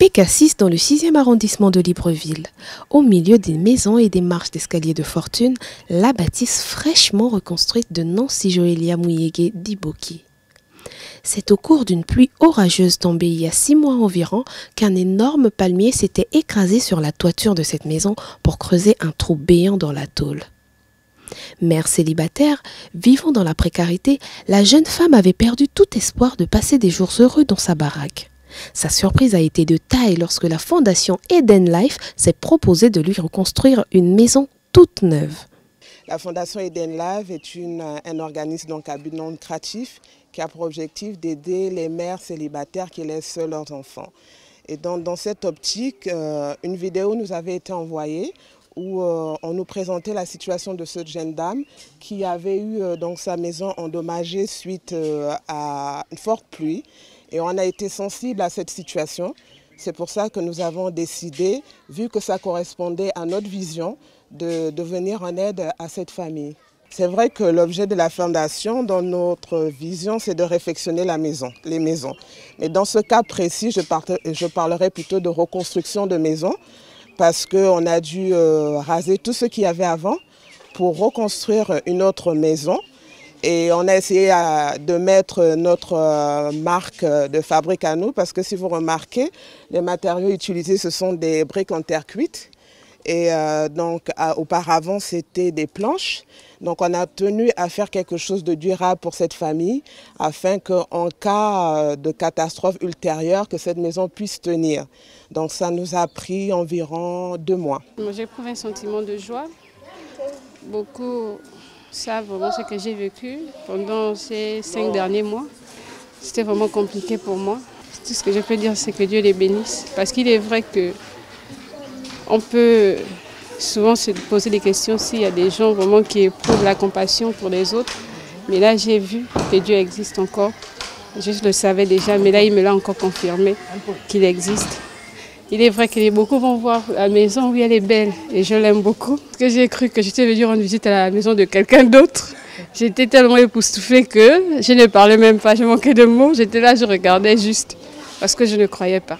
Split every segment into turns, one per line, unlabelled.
Cassis dans le 6e arrondissement de Libreville. Au milieu des maisons et des marches d'escalier de fortune, la bâtisse fraîchement reconstruite de Nancy Joelia Muyege d'Iboki. C'est au cours d'une pluie orageuse tombée il y a 6 mois environ qu'un énorme palmier s'était écrasé sur la toiture de cette maison pour creuser un trou béant dans la tôle. Mère célibataire, vivant dans la précarité, la jeune femme avait perdu tout espoir de passer des jours heureux dans sa baraque. Sa surprise a été de taille lorsque la fondation Eden Life s'est proposée de lui reconstruire une maison toute neuve.
La fondation Eden Life est un organisme donc à but non lucratif qui a pour objectif d'aider les mères célibataires qui laissent seuls leurs enfants. Et dans cette optique, une vidéo nous avait été envoyée où on nous présentait la situation de cette jeune dame qui avait eu donc sa maison endommagée suite à une forte pluie. Et on a été sensible à cette situation. C'est pour ça que nous avons décidé, vu que ça correspondait à notre vision, de venir en aide à cette famille. C'est vrai que l'objet de la fondation, dans notre vision, c'est de réfectionner les maisons. Mais dans ce cas précis, je parlerai plutôt de reconstruction de maisons, parce qu'on a dû raser tout ce qu'il y avait avant pour reconstruire une autre maison. Et on a essayé de mettre notre marque de fabrique à nous, parce que si vous remarquez, les matériaux utilisés, ce sont des briques en terre cuite. Et donc auparavant, c'était des planches. Donc on a tenu à faire quelque chose de durable pour cette famille, afin qu'en cas de catastrophe ultérieure, que cette maison puisse tenir. Donc ça nous a pris environ 2 mois.
J'éprouve un sentiment de joie. Beaucoup savent vraiment ce que j'ai vécu pendant ces 5 derniers mois. C'était vraiment compliqué pour moi. Tout ce que je peux dire, c'est que Dieu les bénisse. Parce qu'il est vrai qu'on peut souvent se poser des questions s'il y a des gens vraiment qui éprouvent la compassion pour les autres. Mais là, j'ai vu que Dieu existe encore. Je le savais déjà, mais là, il me l'a encore confirmé qu'il existe. Il est vrai que beaucoup vont voir la maison, oui, elle est belle et je l'aime beaucoup. Parce que j'ai cru que j'étais venue rendre visite à la maison de quelqu'un d'autre. J'étais tellement époustouflée que je ne parlais même pas, je manquais de mots. J'étais là, je regardais juste parce que je ne croyais pas.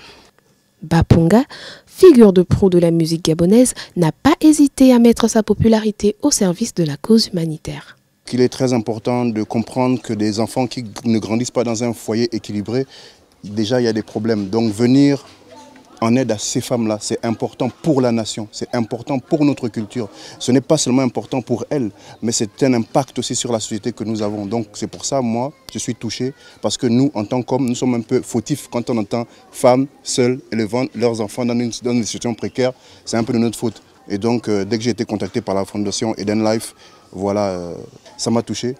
Bapunga, figure de proue de la musique gabonaise, n'a pas hésité à mettre sa popularité au service de la cause humanitaire.
Il est très important de comprendre que des enfants qui ne grandissent pas dans un foyer équilibré, déjà il y a des problèmes. Donc venir en aide à ces femmes-là, c'est important pour la nation, c'est important pour notre culture. Ce n'est pas seulement important pour elles, mais c'est un impact aussi sur la société que nous avons. Donc c'est pour ça, moi, je suis touché, parce que nous, en tant qu'hommes, nous sommes un peu fautifs quand on entend femmes seules élevant leurs enfants dans une situation précaire. C'est un peu de notre faute. Et donc, dès que j'ai été contacté par la fondation Eden Life, voilà, ça m'a touché.